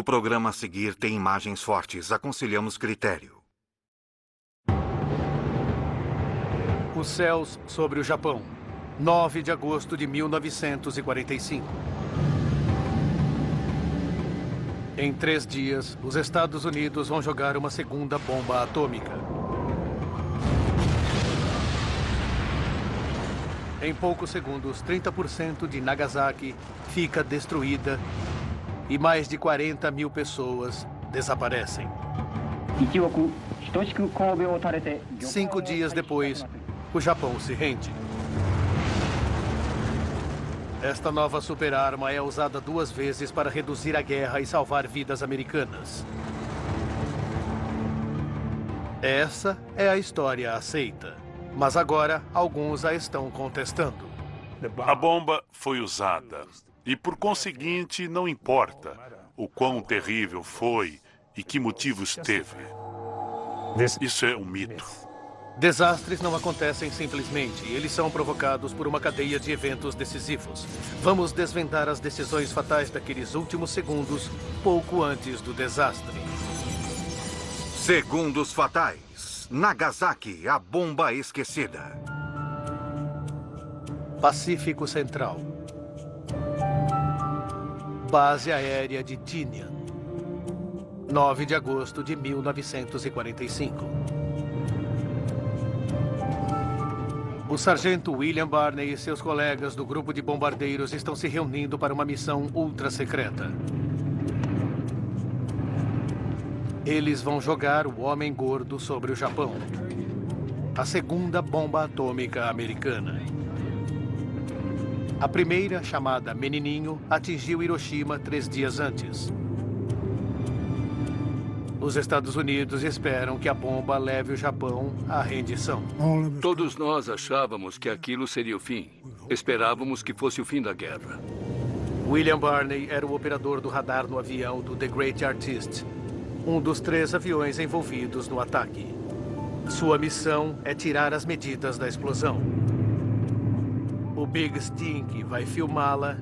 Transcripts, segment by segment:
O programa a seguir tem imagens fortes. Aconselhamos critério. Os céus sobre o Japão. 9 de agosto de 1945. Em 3 dias, os Estados Unidos vão jogar uma segunda bomba atômica. Em poucos segundos, 30% de Nagasaki fica destruída e mais de 40 mil pessoas desaparecem. 5 dias depois, o Japão se rende. Esta nova superarma é usada 2 vezes para reduzir a guerra e salvar vidas americanas. Essa é a história aceita. Mas agora, alguns a estão contestando. A bomba foi usada. E, por conseguinte, não importa o quão terrível foi e que motivos teve. Isso é um mito. Desastres não acontecem simplesmente. Eles são provocados por uma cadeia de eventos decisivos. Vamos desvendar as decisões fatais daqueles últimos segundos, pouco antes do desastre. Segundos fatais. Nagasaki, a bomba esquecida. Pacífico Central. Base aérea de Tinian. 9 de agosto de 1945. O sargento William Barney e seus colegas do grupo de bombardeiros estão se reunindo para uma missão ultra-secreta. Eles vão jogar o Homem Gordo sobre o Japão. A segunda bomba atômica americana. A primeira, chamada Menininho, atingiu Hiroshima 3 dias antes. Os Estados Unidos esperam que a bomba leve o Japão à rendição. Todos nós achávamos que aquilo seria o fim. Esperávamos que fosse o fim da guerra. William Barney era o operador do radar no avião do The Great Artist, um dos 3 aviões envolvidos no ataque. Sua missão é tirar as medidas da explosão. O Big Stink vai filmá-la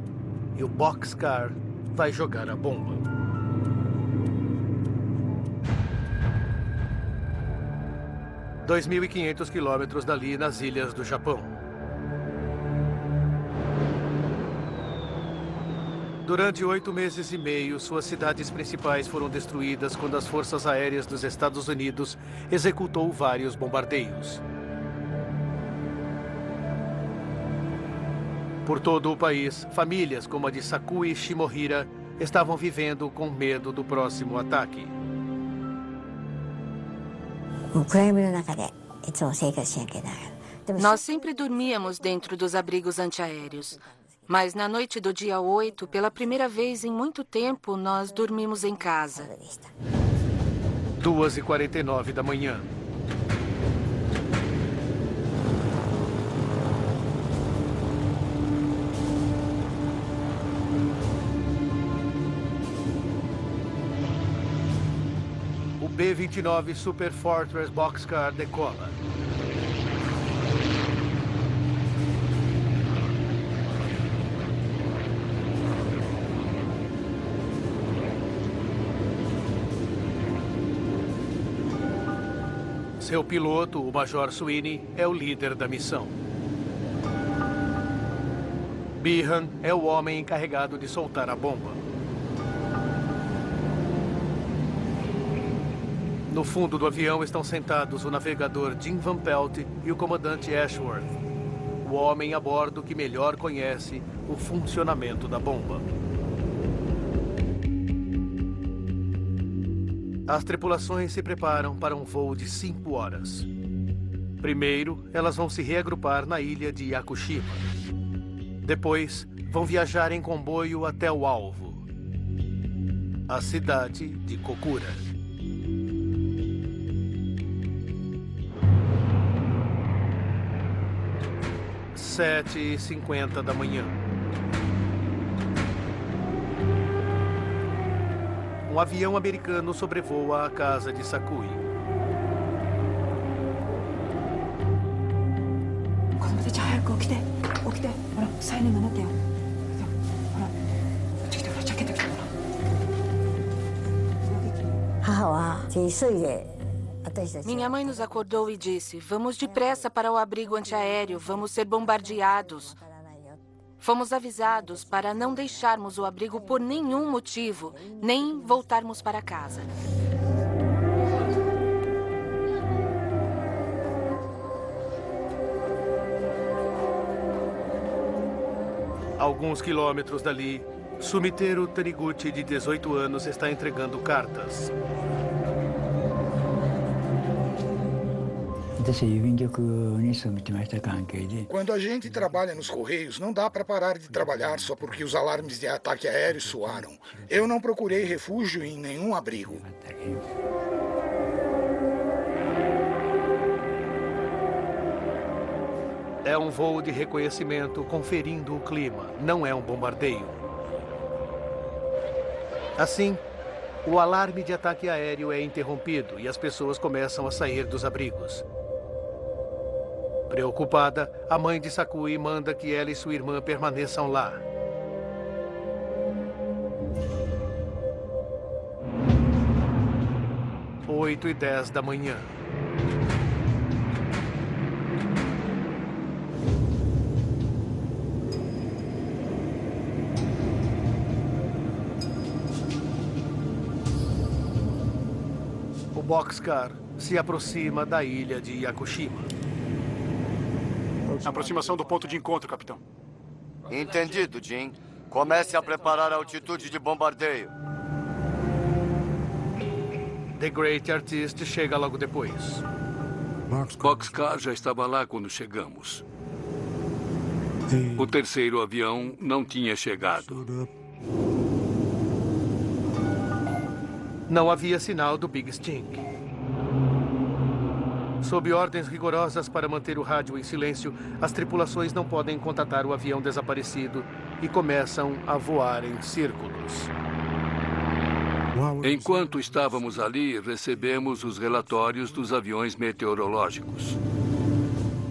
e o Boxcar vai jogar a bomba. – 2.500 quilômetros dali, nas ilhas do Japão. Durante 8 meses e meio, suas cidades principais foram destruídas quando as forças aéreas dos Estados Unidos executou vários bombardeios. Por todo o país, famílias como a de Sakui Shimohira estavam vivendo com medo do próximo ataque. Nós sempre dormíamos dentro dos abrigos antiaéreos. Mas na noite do dia 8, pela primeira vez em muito tempo, nós dormimos em casa. 2h49 da manhã. O B-29 Super Fortress Boxcar decola. Seu piloto, o Major Sweeney, é o líder da missão. Behan é o homem encarregado de soltar a bomba. No fundo do avião estão sentados o navegador Jim Van Pelt e o comandante Ashworth, o homem a bordo que melhor conhece o funcionamento da bomba. As tripulações se preparam para um voo de 5 horas. Primeiro, elas vão se reagrupar na ilha de Yakushima. Depois, vão viajar em comboio até o alvo, a cidade de Kokura. Às 7h50 da manhã. Um avião americano sobrevoa a casa de Sakui. Minha mãe nos acordou e disse: vamos depressa para o abrigo antiaéreo, vamos ser bombardeados. Fomos avisados para não deixarmos o abrigo por nenhum motivo, nem voltarmos para casa. Alguns quilômetros dali, Sumiteru Taniguchi, de 18 anos, está entregando cartas. Quando a gente trabalha nos Correios, não dá para parar de trabalhar só porque os alarmes de ataque aéreo soaram. Eu não procurei refúgio em nenhum abrigo. É um voo de reconhecimento conferindo o clima, não é um bombardeio. Assim, o alarme de ataque aéreo é interrompido e as pessoas começam a sair dos abrigos. Preocupada, a mãe de Sakui manda que ela e sua irmã permaneçam lá. Às 8h10 da manhã. O Boxcar se aproxima da ilha de Yakushima. Aproximação do ponto de encontro, capitão. Entendido, Jim. Comece a preparar a altitude de bombardeio. The Great Artist chega logo depois. Boxcar já estava lá quando chegamos. O terceiro avião não tinha chegado. Não havia sinal do Big Stink. Sob ordens rigorosas para manter o rádio em silêncio, as tripulações não podem contatar o avião desaparecido e começam a voar em círculos. Enquanto estávamos ali, recebemos os relatórios dos aviões meteorológicos.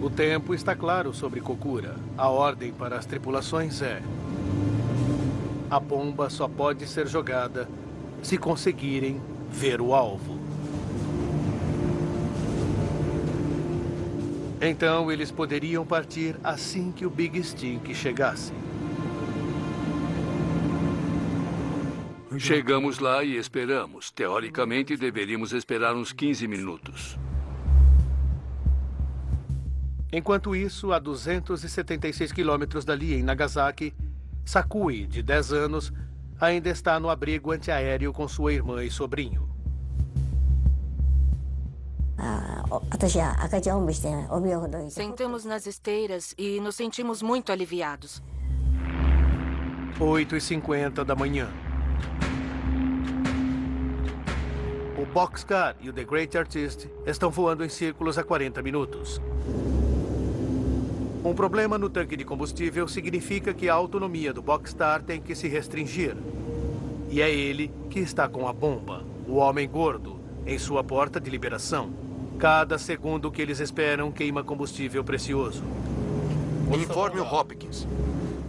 O tempo está claro sobre Kokura. A ordem para as tripulações é: a bomba só pode ser jogada se conseguirem ver o alvo. Então, eles poderiam partir assim que o Big Stink chegasse. Chegamos lá e esperamos. Teoricamente, deveríamos esperar uns 15 minutos. Enquanto isso, a 276 quilômetros dali, em Nagasaki, Sakui, de 10 anos, ainda está no abrigo antiaéreo com sua irmã e sobrinho. Sentamos nas esteiras e nos sentimos muito aliviados. 8h50 da manhã. O Boxcar e o The Great Artist estão voando em círculos há 40 minutos. Um problema no tanque de combustível significa que a autonomia do Boxcar tem que se restringir. E é ele que está com a bomba, o homem gordo, em sua porta de liberação. Cada segundo que eles esperam queima combustível precioso. Informe o Hopkins.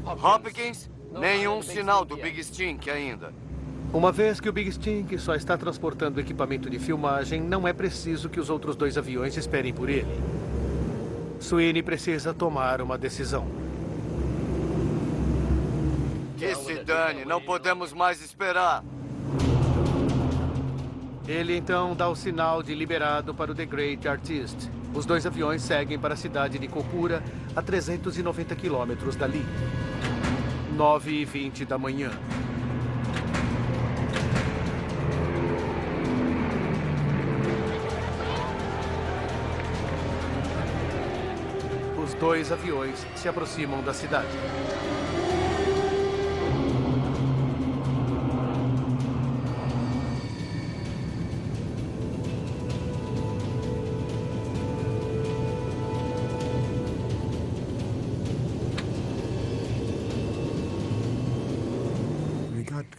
Hopkins, nenhum sinal do Big Stink ainda. Uma vez que o Big Stink só está transportando equipamento de filmagem, não é preciso que os outros dois aviões esperem por ele. Sweeney precisa tomar uma decisão. Que se dane, não podemos mais esperar. Ele então dá o sinal de liberado para o The Great Artist. Os dois aviões seguem para a cidade de Kokura, a 390 quilômetros dali. 9h20 da manhã. Os dois aviões se aproximam da cidade.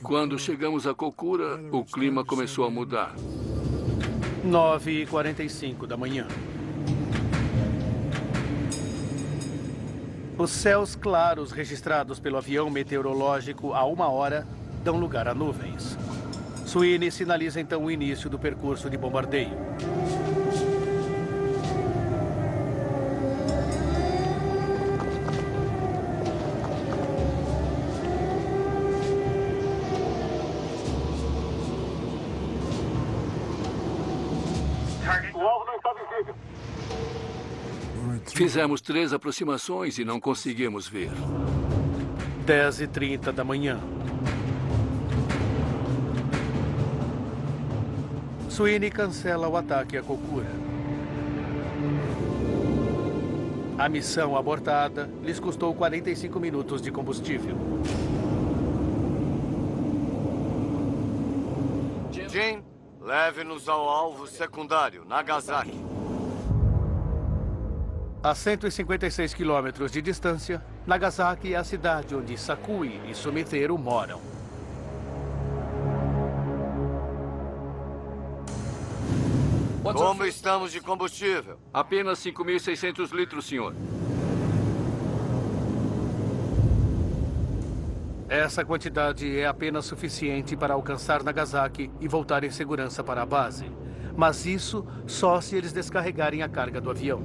Quando chegamos a Kokura, o clima começou a mudar. 9h45 da manhã. Os céus claros registrados pelo avião meteorológico há 1 hora dão lugar a nuvens. Sweeney sinaliza então o início do percurso de bombardeio. Fizemos 3 aproximações e não conseguimos ver. 10h30 da manhã. Sweeney cancela o ataque à Kokura. A missão abortada lhes custou 45 minutos de combustível. Jim, leve-nos ao alvo secundário, Nagasaki. A 156 quilômetros de distância, Nagasaki é a cidade onde Sakui e Sumiteru moram. Como estamos de combustível? Apenas 5.600 litros, senhor. Essa quantidade é apenas suficiente para alcançar Nagasaki e voltar em segurança para a base. Mas isso só se eles descarregarem a carga do avião.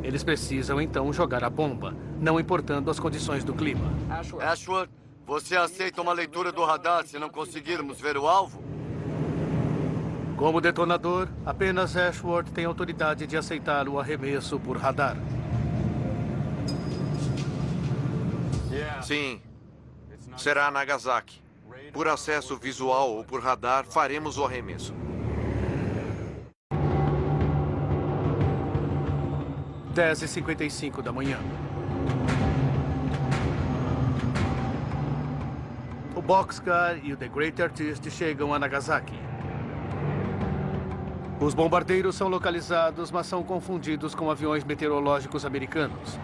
Eles precisam, então, jogar a bomba, não importando as condições do clima. Ashworth, você aceita uma leitura do radar se não conseguirmos ver o alvo? Como detonador, apenas Ashworth tem autoridade de aceitar o arremesso por radar. Sim. Será Nagasaki. Por acesso visual ou por radar, faremos o arremesso. 10h55 da manhã. O Boxcar e o The Great Artist chegam a Nagasaki. Os bombardeiros são localizados, mas são confundidos com aviões meteorológicos americanos.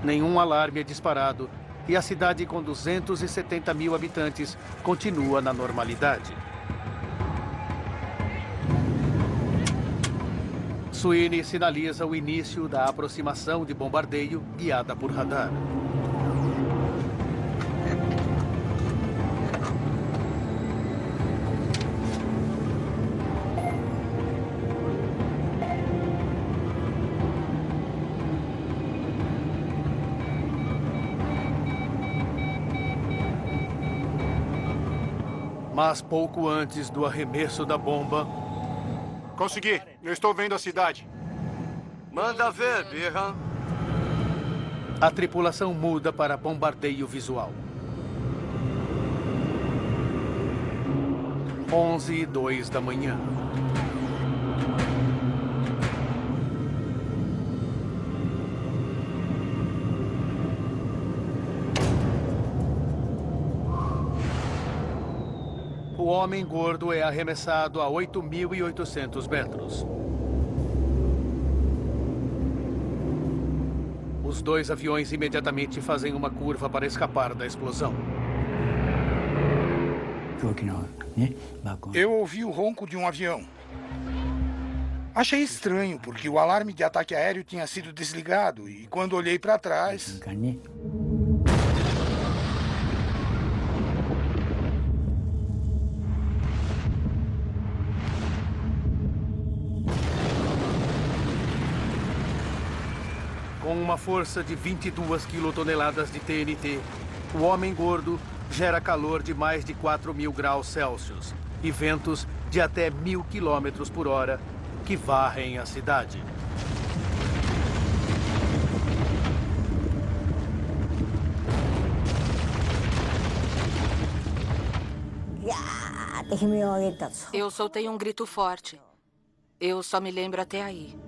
Nenhum alarme é disparado e a cidade, com 270 mil habitantes, continua na normalidade. Sweeney sinaliza o início da aproximação de bombardeio guiada por radar. Mas pouco antes do arremesso da bomba... Consegui. Eu estou vendo a cidade. Manda ver, Birra. A tripulação muda para bombardeio visual. 11h02 da manhã. O homem gordo é arremessado a 8.800 metros. Os 2 aviões imediatamente fazem uma curva para escapar da explosão. Eu ouvi o ronco de um avião. Achei estranho, porque o alarme de ataque aéreo tinha sido desligado e quando olhei para trás... Com uma força de 22 quilotoneladas de TNT, o homem gordo gera calor de mais de 4.000 graus Celsius e ventos de até 1.000 quilômetros por hora que varrem a cidade. Eu soltei um grito forte. Eu só me lembro até aí.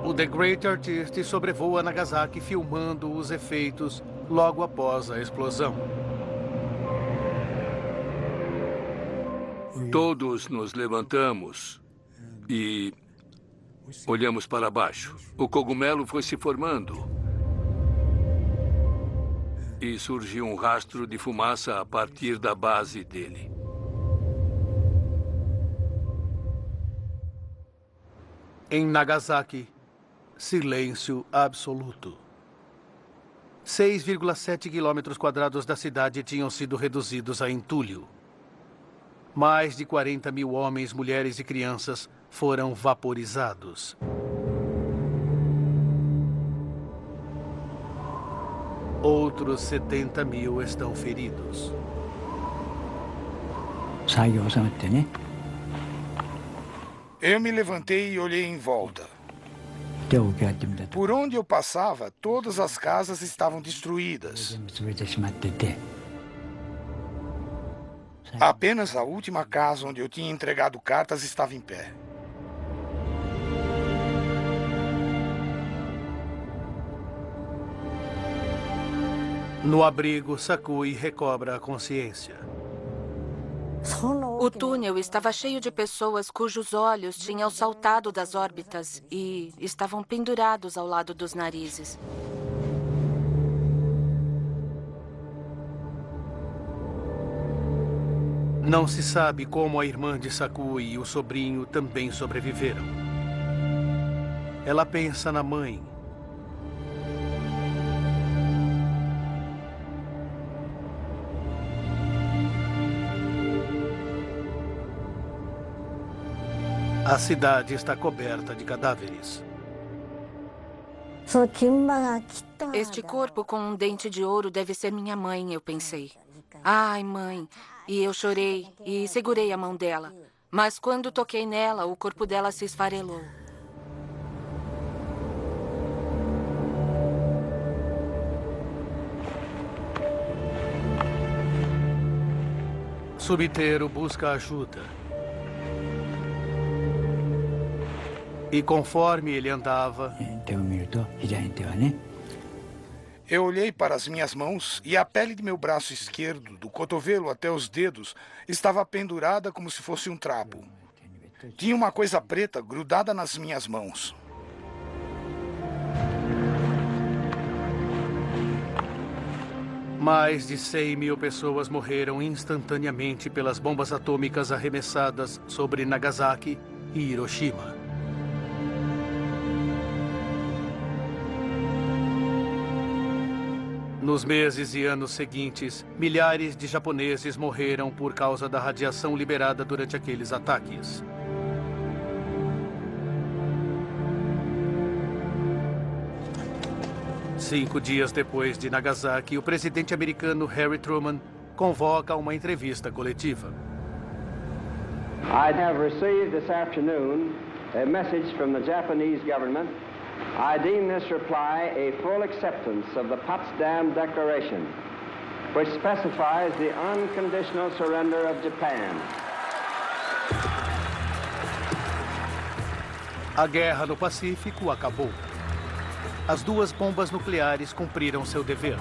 O The Great Artist sobrevoa Nagasaki filmando os efeitos logo após a explosão. Todos nos levantamos e olhamos para baixo. O cogumelo foi se formando. E surgiu um rastro de fumaça a partir da base dele. Em Nagasaki, silêncio absoluto. 6,7 quilômetros quadrados da cidade tinham sido reduzidos a entulho. Mais de 40 mil homens, mulheres e crianças foram vaporizados. Outros 70 mil estão feridos. Eu me levantei e olhei em volta. Por onde eu passava, todas as casas estavam destruídas. Apenas a última casa onde eu tinha entregado cartas estava em pé. No abrigo, Sakui recobra a consciência. O túnel estava cheio de pessoas cujos olhos tinham saltado das órbitas e estavam pendurados ao lado dos narizes. Não se sabe como a irmã de Sakui e o sobrinho também sobreviveram. Ela pensa na mãe. A cidade está coberta de cadáveres. Este corpo com um dente de ouro deve ser minha mãe, eu pensei. Ai, mãe. E eu chorei e segurei a mão dela. Mas quando toquei nela, o corpo dela se esfarelou. Subiteiro busca ajuda. E conforme ele andava, eu olhei para as minhas mãos e a pele de meu braço esquerdo, do cotovelo até os dedos, estava pendurada como se fosse um trapo. Tinha uma coisa preta grudada nas minhas mãos. Mais de 100 mil pessoas morreram instantaneamente pelas bombas atômicas arremessadas sobre Nagasaki e Hiroshima. Nos meses e anos seguintes, milhares de japoneses morreram por causa da radiação liberada durante aqueles ataques. Cinco dias depois de Nagasaki, o presidente americano Harry Truman convoca uma entrevista coletiva. I have received this afternoon a message from the Japanese government. I deem this reply a full acceptance of the Potsdam Declaration, which specifies the unconditional surrender of Japan. A guerra no Pacífico acabou. As duas bombas nucleares cumpriram seu dever.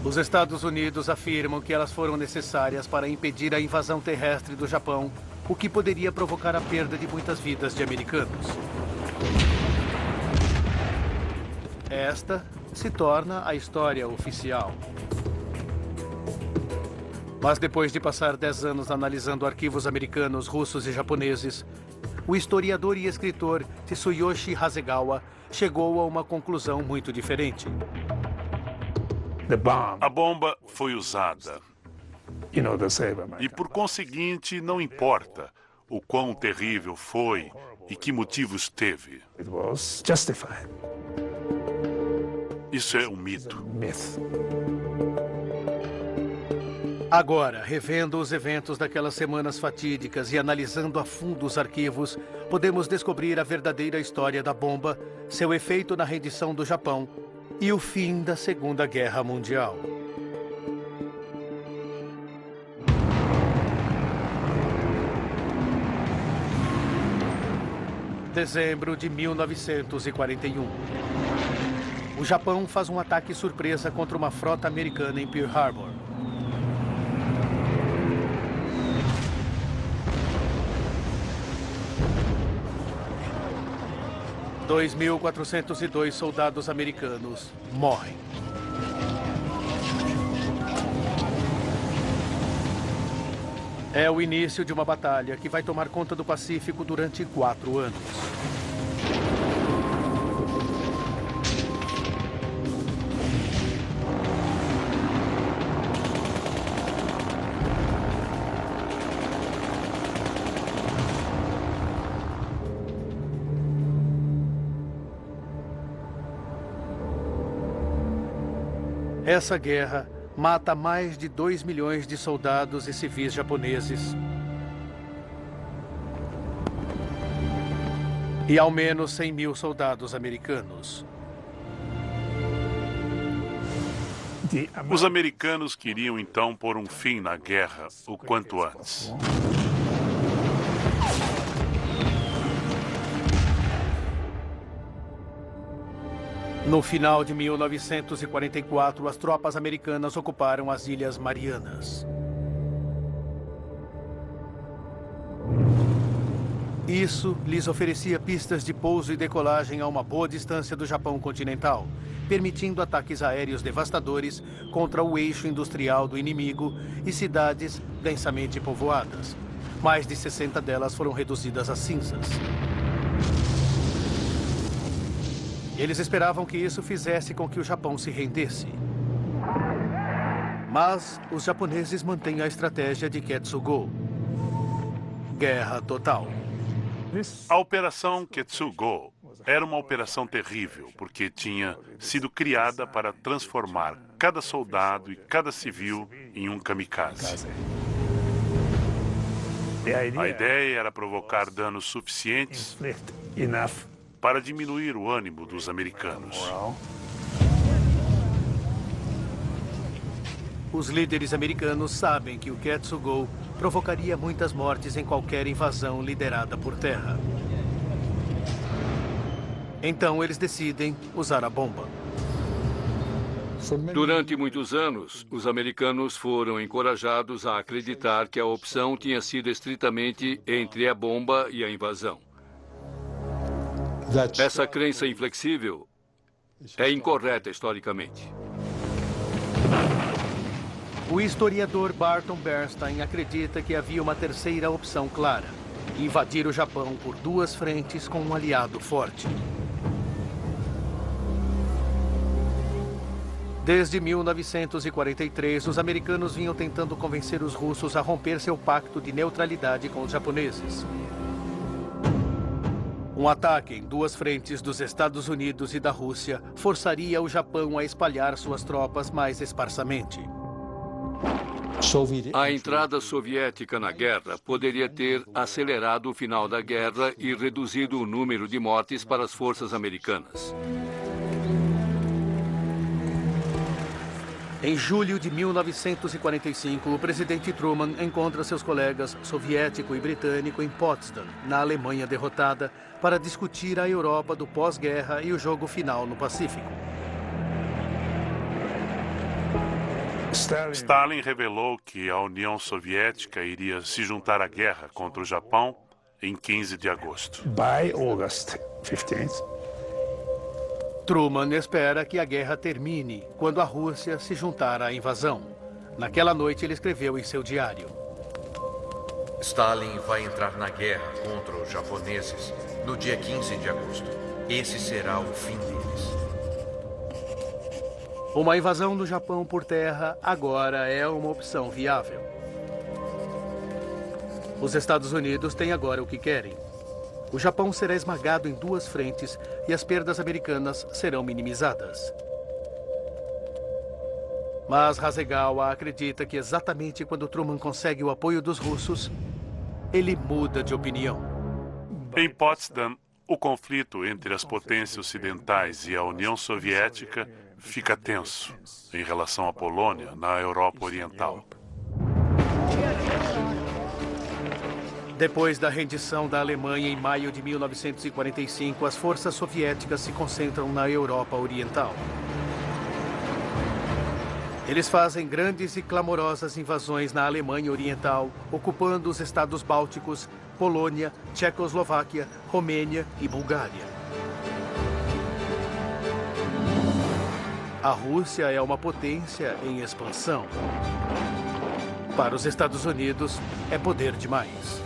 Os Estados Unidos afirmam que elas foram necessárias para impedir a invasão terrestre do Japão, o que poderia provocar a perda de muitas vidas de americanos. Esta se torna a história oficial. Mas depois de passar 10 anos analisando arquivos americanos, russos e japoneses, o historiador e escritor Tsuyoshi Hasegawa chegou a uma conclusão muito diferente. A bomba foi usada. E por conseguinte, não importa o quão terrível foi e que motivos teve. Isso é um mito. Agora, revendo os eventos daquelas semanas fatídicas e analisando a fundo os arquivos, podemos descobrir a verdadeira história da bomba, seu efeito na rendição do Japão e o fim da Segunda Guerra Mundial. Dezembro de 1941. O Japão faz um ataque surpresa contra uma frota americana em Pearl Harbor. – 2.402 soldados americanos morrem. É o início de uma batalha que vai tomar conta do Pacífico durante 4 anos. Essa guerra mata mais de 2 milhões de soldados e civis japoneses e ao menos 100 mil soldados americanos. Os americanos queriam então pôr um fim na guerra o quanto antes. No final de 1944, as tropas americanas ocuparam as Ilhas Marianas. Isso lhes oferecia pistas de pouso e decolagem a uma boa distância do Japão continental, permitindo ataques aéreos devastadores contra o eixo industrial do inimigo e cidades densamente povoadas. Mais de 60 delas foram reduzidas a cinzas. Eles esperavam que isso fizesse com que o Japão se rendesse. Mas os japoneses mantêm a estratégia de Ketsugo. Guerra total. A Operação Ketsugo era uma operação terrível, porque tinha sido criada para transformar cada soldado e cada civil em um kamikaze. A ideia era provocar danos suficientes para diminuir o ânimo dos americanos. Os líderes americanos sabem que o Ketsugo provocaria muitas mortes em qualquer invasão liderada por terra. Então eles decidem usar a bomba. Durante muitos anos, os americanos foram encorajados a acreditar que a opção tinha sido estritamente entre a bomba e a invasão. Essa crença inflexível é incorreta historicamente. O historiador Barton Bernstein acredita que havia uma terceira opção clara: invadir o Japão por duas frentes com um aliado forte. Desde 1943, os americanos vinham tentando convencer os russos a romper seu pacto de neutralidade com os japoneses. Um ataque em duas frentes dos Estados Unidos e da Rússia forçaria o Japão a espalhar suas tropas mais esparsamente. A entrada soviética na guerra poderia ter acelerado o final da guerra e reduzido o número de mortes para as forças americanas. Em julho de 1945, o presidente Truman encontra seus colegas soviético e britânico em Potsdam, na Alemanha derrotada, para discutir a Europa do pós-guerra e o jogo final no Pacífico. Stalin revelou que a União Soviética iria se juntar à guerra contra o Japão em 15 de agosto. By August 15th. Truman espera que a guerra termine quando a Rússia se juntar à invasão. Naquela noite, ele escreveu em seu diário: Stalin vai entrar na guerra contra os japoneses no dia 15 de agosto. Esse será o fim deles. Uma invasão do Japão por terra agora é uma opção viável. Os Estados Unidos têm agora o que querem. O Japão será esmagado em duas frentes e as perdas americanas serão minimizadas. Mas Hasegawa acredita que exatamente quando Truman consegue o apoio dos russos, ele muda de opinião. Em Potsdam, o conflito entre as potências ocidentais e a União Soviética fica tenso em relação à Polônia, na Europa Oriental. Depois da rendição da Alemanha em maio de 1945, as forças soviéticas se concentram na Europa Oriental. Eles fazem grandes e clamorosas invasões na Alemanha Oriental, ocupando os estados bálticos, Polônia, Tchecoslováquia, Romênia e Bulgária. A Rússia é uma potência em expansão. Para os Estados Unidos, é poder demais.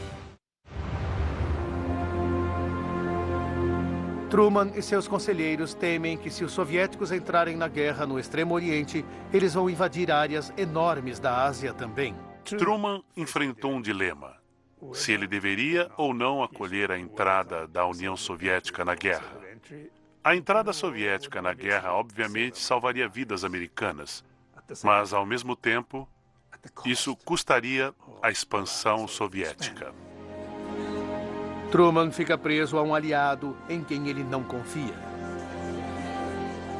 Truman e seus conselheiros temem que, se os soviéticos entrarem na guerra no Extremo Oriente, eles vão invadir áreas enormes da Ásia também. Truman enfrentou um dilema: se ele deveria ou não acolher a entrada da União Soviética na guerra. A entrada soviética na guerra, obviamente, salvaria vidas americanas, mas, ao mesmo tempo, isso custaria a expansão soviética. Truman fica preso a um aliado em quem ele não confia.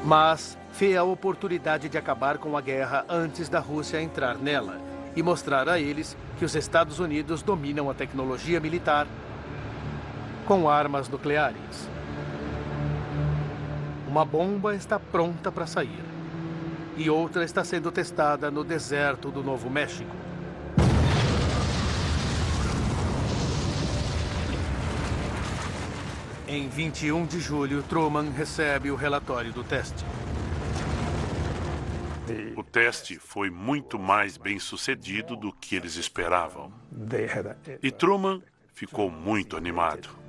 Mas vê a oportunidade de acabar com a guerra antes da Rússia entrar nela e mostrar a eles que os Estados Unidos dominam a tecnologia militar com armas nucleares. Uma bomba está pronta para sair e outra está sendo testada no deserto do Novo México. Em 21 de julho, Truman recebe o relatório do teste. O teste foi muito mais bem sucedido do que eles esperavam. E Truman ficou muito animado.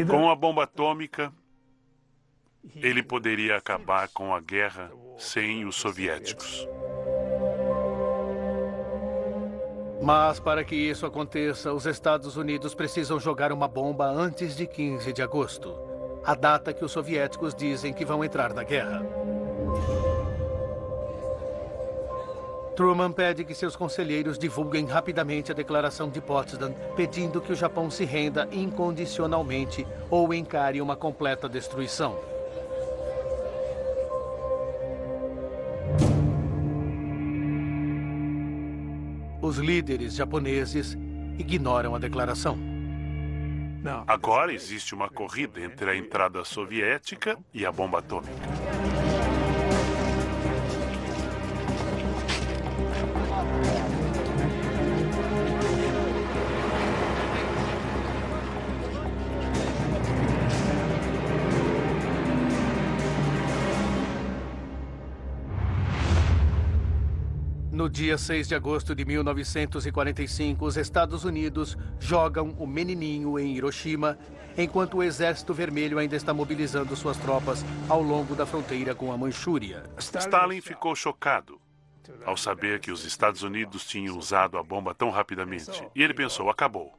Com a bomba atômica, ele poderia acabar com a guerra sem os soviéticos. Mas para que isso aconteça, os Estados Unidos precisam jogar uma bomba antes de 15 de agosto, a data que os soviéticos dizem que vão entrar na guerra. Truman pede que seus conselheiros divulguem rapidamente a Declaração de Potsdam, pedindo que o Japão se renda incondicionalmente ou encare uma completa destruição. Os líderes japoneses ignoram a declaração. Agora existe uma corrida entre a entrada soviética e a bomba atômica. No dia 6 de agosto de 1945, os Estados Unidos jogam o menininho em Hiroshima, enquanto o Exército Vermelho ainda está mobilizando suas tropas ao longo da fronteira com a Manchúria. Stalin ficou chocado ao saber que os Estados Unidos tinham usado a bomba tão rapidamente. E ele pensou, acabou.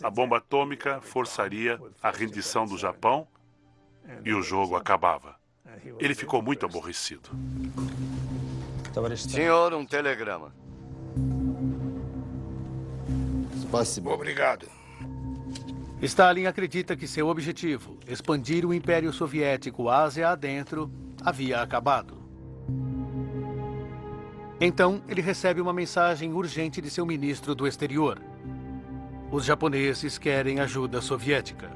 A bomba atômica forçaria a rendição do Japão e o jogo acabava. Ele ficou muito aborrecido. Senhor, um telegrama. Obrigado. Stalin acredita que seu objetivo, expandir o Império Soviético Ásia adentro, havia acabado. Então, ele recebe uma mensagem urgente de seu ministro do exterior. Os japoneses querem ajuda soviética.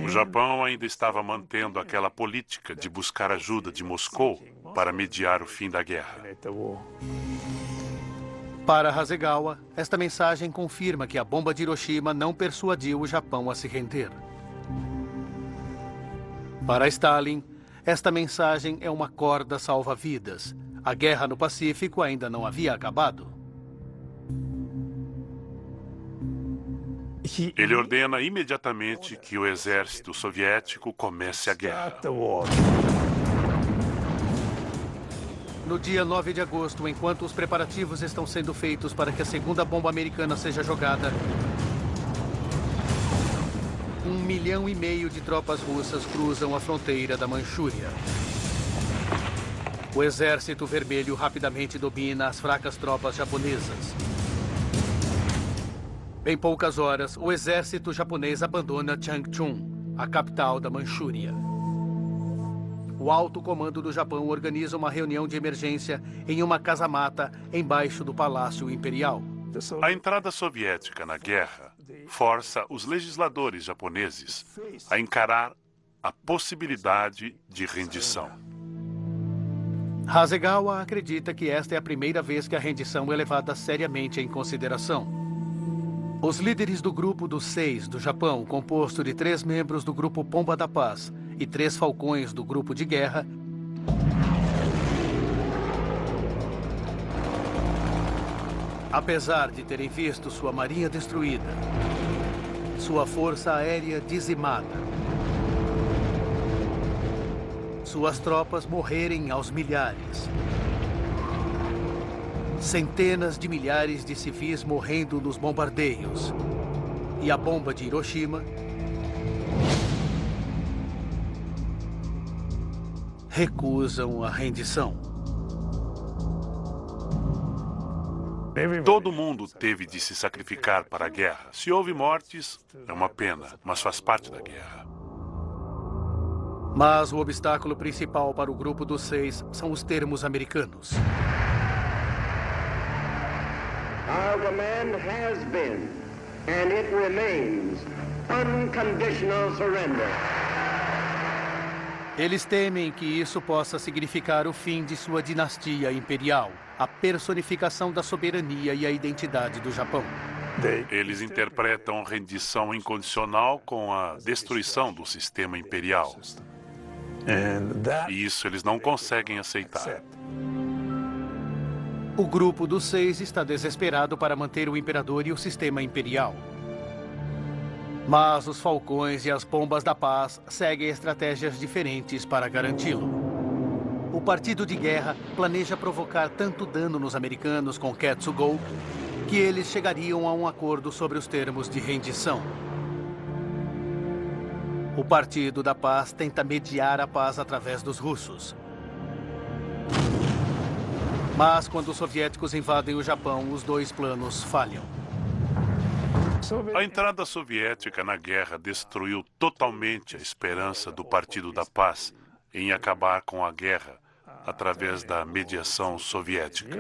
O Japão ainda estava mantendo aquela política de buscar ajuda de Moscou para mediar o fim da guerra. Para Hasegawa, esta mensagem confirma que a bomba de Hiroshima não persuadiu o Japão a se render. Para Stalin, esta mensagem é uma corda salva-vidas. A guerra no Pacífico ainda não havia acabado. Ele ordena imediatamente que o exército soviético comece a guerra. No dia 9 de agosto, enquanto os preparativos estão sendo feitos para que a segunda bomba americana seja jogada, 1,5 milhão de tropas russas cruzam a fronteira da Manchúria. O Exército Vermelho rapidamente domina as fracas tropas japonesas. Em poucas horas, o exército japonês abandona Changchun, a capital da Manchúria. O alto comando do Japão organiza uma reunião de emergência em uma casa-mata embaixo do Palácio Imperial. A entrada soviética na guerra força os legisladores japoneses a encarar a possibilidade de rendição. Hasegawa acredita que esta é a primeira vez que a rendição é levada seriamente em consideração. Os líderes do Grupo dos Seis do Japão, composto de 3 membros do Grupo Pomba da Paz e 3 falcões do Grupo de Guerra, apesar de terem visto sua marinha destruída, sua força aérea dizimada, suas tropas morrerem aos milhares, centenas de milhares de civis morrendo nos bombardeios, e a bomba de Hiroshima recusam a rendição. Todo mundo teve de se sacrificar para a guerra. Se houve mortes, é uma pena, mas faz parte da guerra. Mas o obstáculo principal para o grupo dos 6 são os termos americanos. Our command has been, and it remains, unconditional surrender. Eles temem que isso possa significar o fim de sua dinastia imperial, a personificação da soberania e a identidade do Japão. Eles interpretam rendição incondicional com a destruição do sistema imperial. E isso eles não conseguem aceitar. O grupo dos 6 está desesperado para manter o imperador e o sistema imperial. Mas os Falcões e as Pombas da Paz seguem estratégias diferentes para garanti-lo. O Partido de Guerra planeja provocar tanto dano nos americanos com Ketsugo que eles chegariam a um acordo sobre os termos de rendição. O Partido da Paz tenta mediar a paz através dos russos. Mas quando os soviéticos invadem o Japão, os dois planos falham. A entrada soviética na guerra destruiu totalmente a esperança do Partido da Paz em acabar com a guerra através da mediação soviética.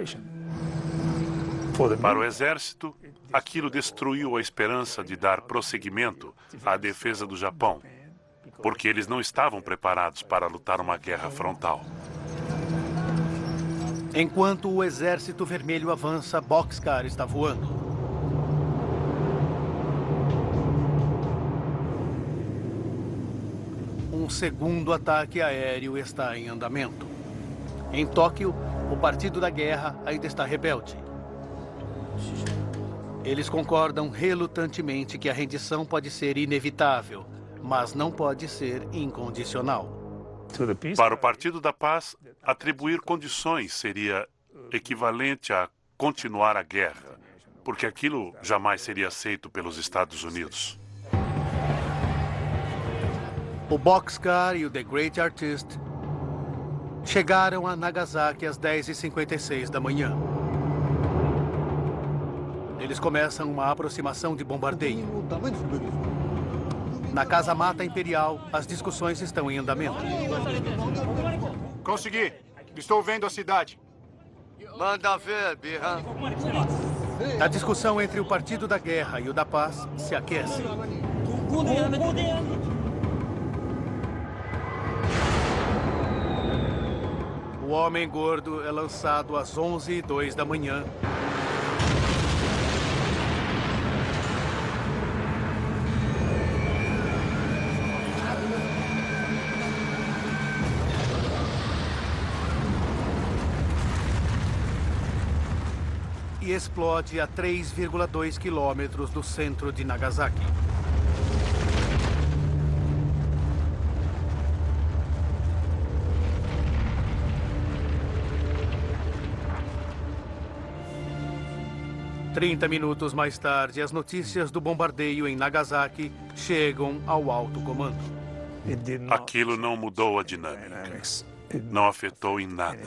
Para o exército, aquilo destruiu a esperança de dar prosseguimento à defesa do Japão, porque eles não estavam preparados para lutar uma guerra frontal. Enquanto o Exército Vermelho avança, Boxcar está voando. Um segundo ataque aéreo está em andamento. Em Tóquio, o Partido da Guerra ainda está rebelde. Eles concordam relutantemente que a rendição pode ser inevitável, mas não pode ser incondicional. Para o Partido da Paz, atribuir condições seria equivalente a continuar a guerra, porque aquilo jamais seria aceito pelos Estados Unidos. O Boxcar e o The Great Artist chegaram a Nagasaki às 10h56 da manhã. Eles começam uma aproximação de bombardeio. Na Casa-Mata Imperial, as discussões estão em andamento. Consegui. Estou vendo a cidade. Manda ver, Birra. A discussão entre o Partido da Guerra e o da Paz se aquece. O Homem Gordo é lançado às 11h02 da manhã. E explode a 3,2 quilômetros do centro de Nagasaki. Trinta minutos mais tarde, as notícias do bombardeio em Nagasaki chegam ao alto comando. Aquilo não mudou a dinâmica. Não afetou em nada.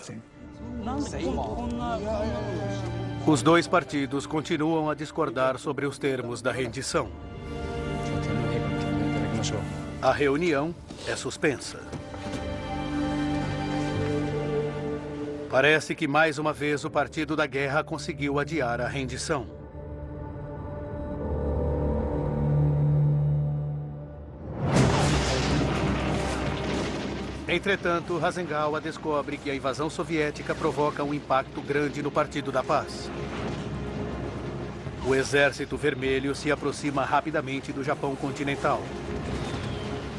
Os dois partidos continuam a discordar sobre os termos da rendição. A reunião é suspensa. Parece que mais uma vez o Partido da Guerra conseguiu adiar a rendição. Entretanto, Hasegawa descobre que a invasão soviética provoca um impacto grande no Partido da Paz. O Exército Vermelho se aproxima rapidamente do Japão continental.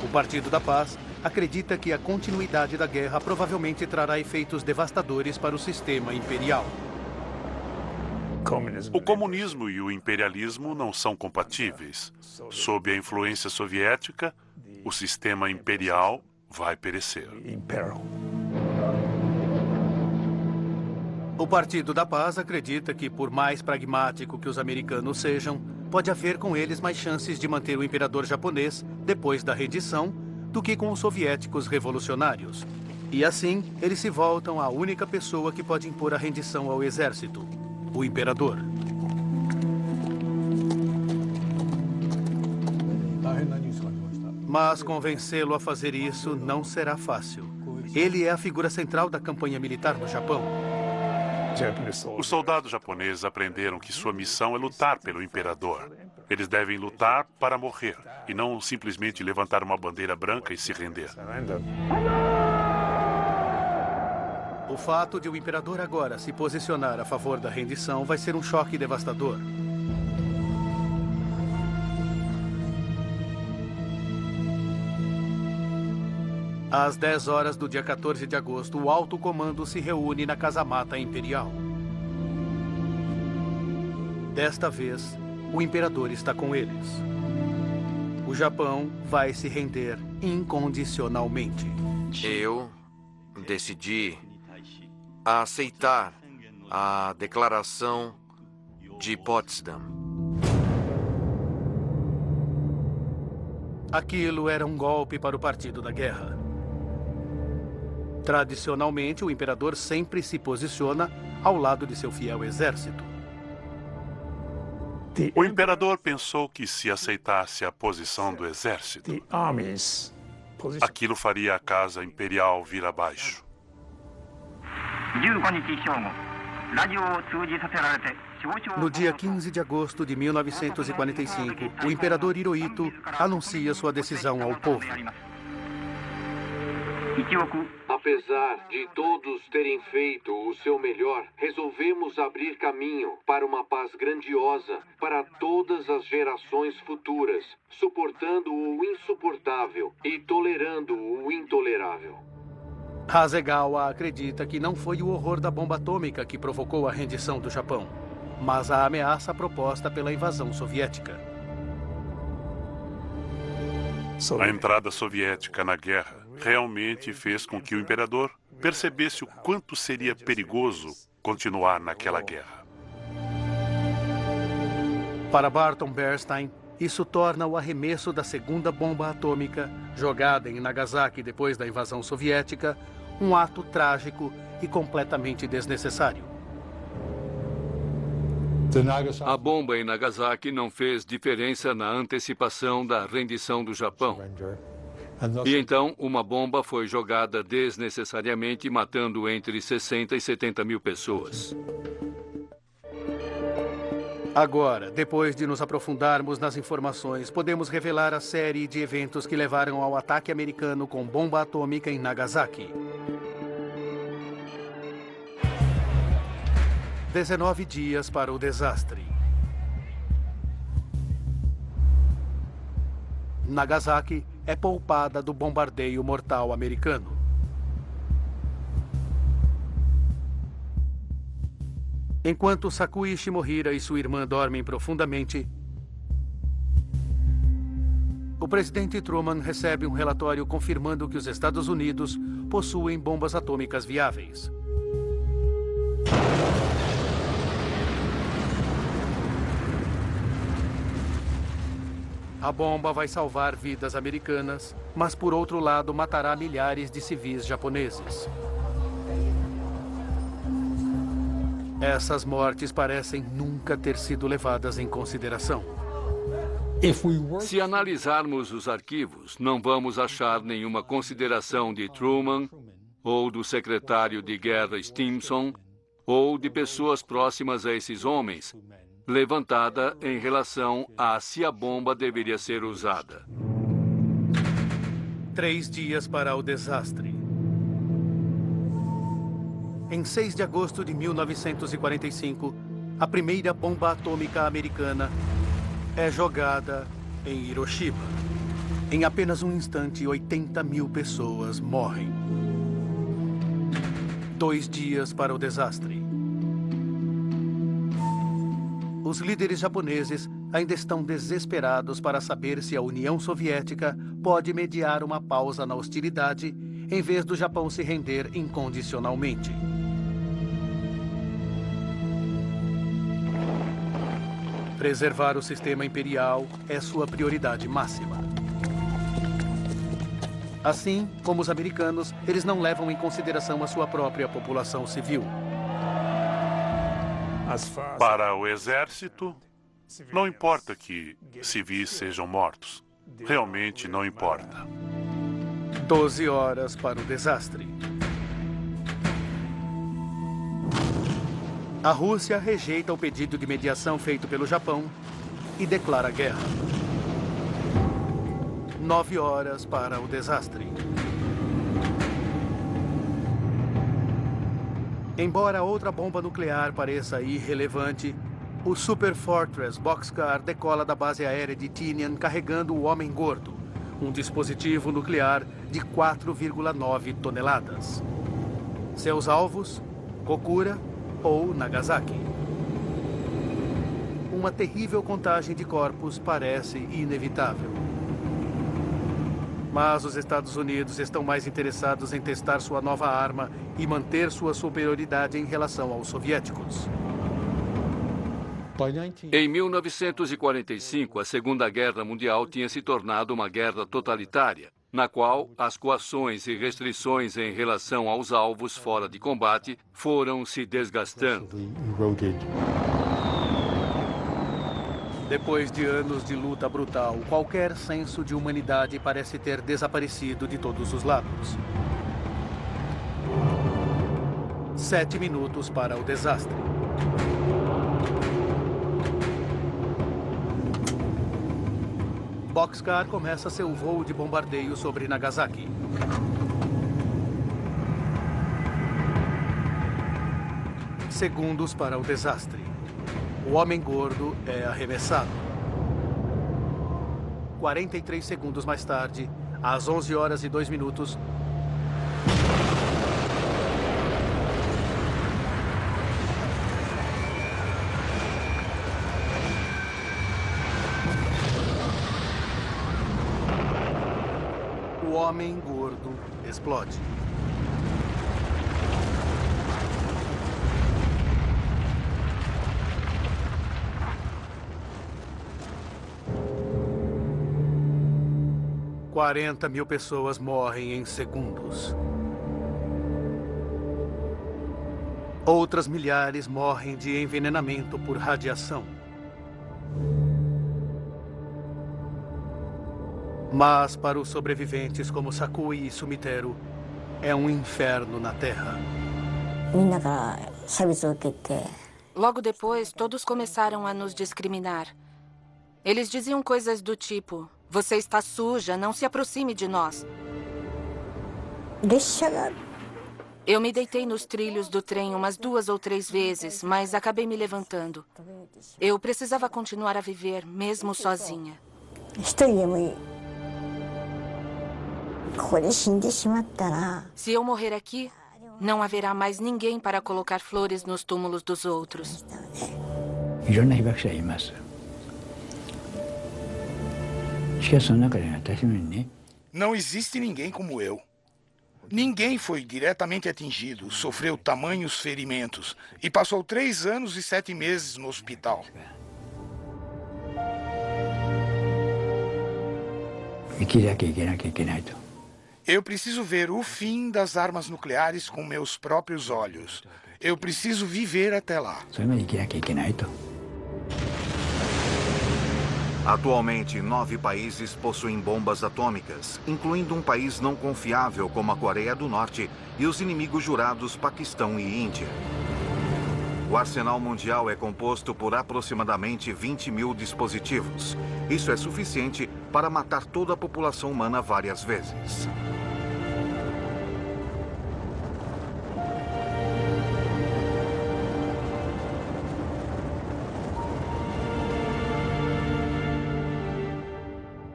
O Partido da Paz acredita que a continuidade da guerra provavelmente trará efeitos devastadores para o sistema imperial. O comunismo e o imperialismo não são compatíveis. Sob a influência soviética, o sistema imperial vai perecer. O Partido da Paz acredita que, por mais pragmático que os americanos sejam, pode haver com eles mais chances de manter o imperador japonês depois da rendição do que com os soviéticos revolucionários. E assim, eles se voltam à única pessoa que pode impor a rendição ao exército, o imperador. Mas convencê-lo a fazer isso não será fácil. Ele é a figura central da campanha militar no Japão. Os soldados japoneses aprenderam que sua missão é lutar pelo imperador. Eles devem lutar para morrer, e não simplesmente levantar uma bandeira branca e se render. O fato de o imperador agora se posicionar a favor da rendição vai ser um choque devastador. Às 10 horas do dia 14 de agosto, o alto comando se reúne na casamata imperial. Desta vez, o imperador está com eles. O Japão vai se render incondicionalmente. Eu decidi aceitar a Declaração de Potsdam. Aquilo era um golpe para o Partido da Guerra. Tradicionalmente, o imperador sempre se posiciona ao lado de seu fiel exército. O imperador pensou que se aceitasse a posição do exército, aquilo faria a casa imperial vir abaixo. No dia 15 de agosto de 1945, o imperador Hirohito anuncia sua decisão ao povo. Apesar de todos terem feito o seu melhor, resolvemos abrir caminho para uma paz grandiosa para todas as gerações futuras, suportando o insuportável e tolerando o intolerável. Hasegawa acredita que não foi o horror da bomba atômica que provocou a rendição do Japão, mas a ameaça proposta pela invasão soviética. A entrada soviética na guerra realmente fez com que o imperador percebesse o quanto seria perigoso continuar naquela guerra. Para Barton Bernstein, isso torna o arremesso da segunda bomba atômica, jogada em Nagasaki depois da invasão soviética, um ato trágico e completamente desnecessário. A bomba em Nagasaki não fez diferença na antecipação da rendição do Japão. E então, uma bomba foi jogada desnecessariamente, matando entre 60 e 70 mil pessoas. Agora, depois de nos aprofundarmos nas informações, podemos revelar a série de eventos que levaram ao ataque americano com bomba atômica em Nagasaki. 19 dias para o desastre. Nagasaki é poupada do bombardeio mortal americano. Enquanto Sakui Shimohira e sua irmã dormem profundamente, o presidente Truman recebe um relatório confirmando que os Estados Unidos possuem bombas atômicas viáveis. A bomba vai salvar vidas americanas, mas por outro lado matará milhares de civis japoneses. Essas mortes parecem nunca ter sido levadas em consideração. Se analisarmos os arquivos, não vamos achar nenhuma consideração de Truman, ou do secretário de guerra Stimson, ou de pessoas próximas a esses homens, levantada em relação a se a bomba deveria ser usada. 3 dias para o desastre. Em 6 de agosto de 1945, a primeira bomba atômica americana é jogada em Hiroshima. Em apenas um instante, 80 mil pessoas morrem. 2 dias para o desastre. Os líderes japoneses ainda estão desesperados para saber se a União Soviética pode mediar uma pausa na hostilidade em vez do Japão se render incondicionalmente. Preservar o sistema imperial é sua prioridade máxima. Assim como os americanos, eles não levam em consideração a sua própria população civil. Para o exército, não importa que civis sejam mortos. Realmente não importa. 12 horas para o desastre. A Rússia rejeita o pedido de mediação feito pelo Japão e declara guerra. 9 horas para o desastre. Embora outra bomba nuclear pareça irrelevante, o Super Fortress Boxcar decola da base aérea de Tinian carregando o Homem Gordo, um dispositivo nuclear de 4,9 toneladas. Seus alvos, Kokura ou Nagasaki. Uma terrível contagem de corpos parece inevitável. Mas os Estados Unidos estão mais interessados em testar sua nova arma e manter sua superioridade em relação aos soviéticos. Em 1945, a Segunda Guerra Mundial tinha se tornado uma guerra totalitária, na qual as coações e restrições em relação aos alvos fora de combate foram se desgastando. Depois de anos de luta brutal, qualquer senso de humanidade parece ter desaparecido de todos os lados. 7 minutos para o desastre. Boxcar começa seu voo de bombardeio sobre Nagasaki. Segundos para o desastre. O Homem Gordo é arremessado. 43 segundos mais tarde, às 11 horas e 2 minutos, o Homem Gordo explode. Quarenta mil pessoas morrem em segundos. Outras milhares morrem de envenenamento por radiação. Mas para os sobreviventes como Sakui e Sumiteru, é um inferno na Terra. Logo depois, todos começaram a nos discriminar. Eles diziam coisas do tipo: "Você está suja, não se aproxime de nós." Eu me deitei nos trilhos do trem umas 2 ou 3 vezes, mas acabei me levantando. Eu precisava continuar a viver, mesmo sozinha. Se eu morrer aqui, não haverá mais ninguém para colocar flores nos túmulos dos outros. Não existe ninguém como eu. Ninguém foi diretamente atingido, sofreu tamanhos ferimentos e passou 3 anos e 7 meses no hospital. Eu preciso ver o fim das armas nucleares com meus próprios olhos. Eu preciso viver até lá. Atualmente, 9 países possuem bombas atômicas, incluindo um país não confiável como a Coreia do Norte e os inimigos jurados Paquistão e Índia. O arsenal mundial é composto por aproximadamente 20 mil dispositivos. Isso é suficiente para matar toda a população humana várias vezes.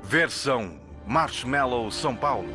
Versão Marshmallow São Paulo.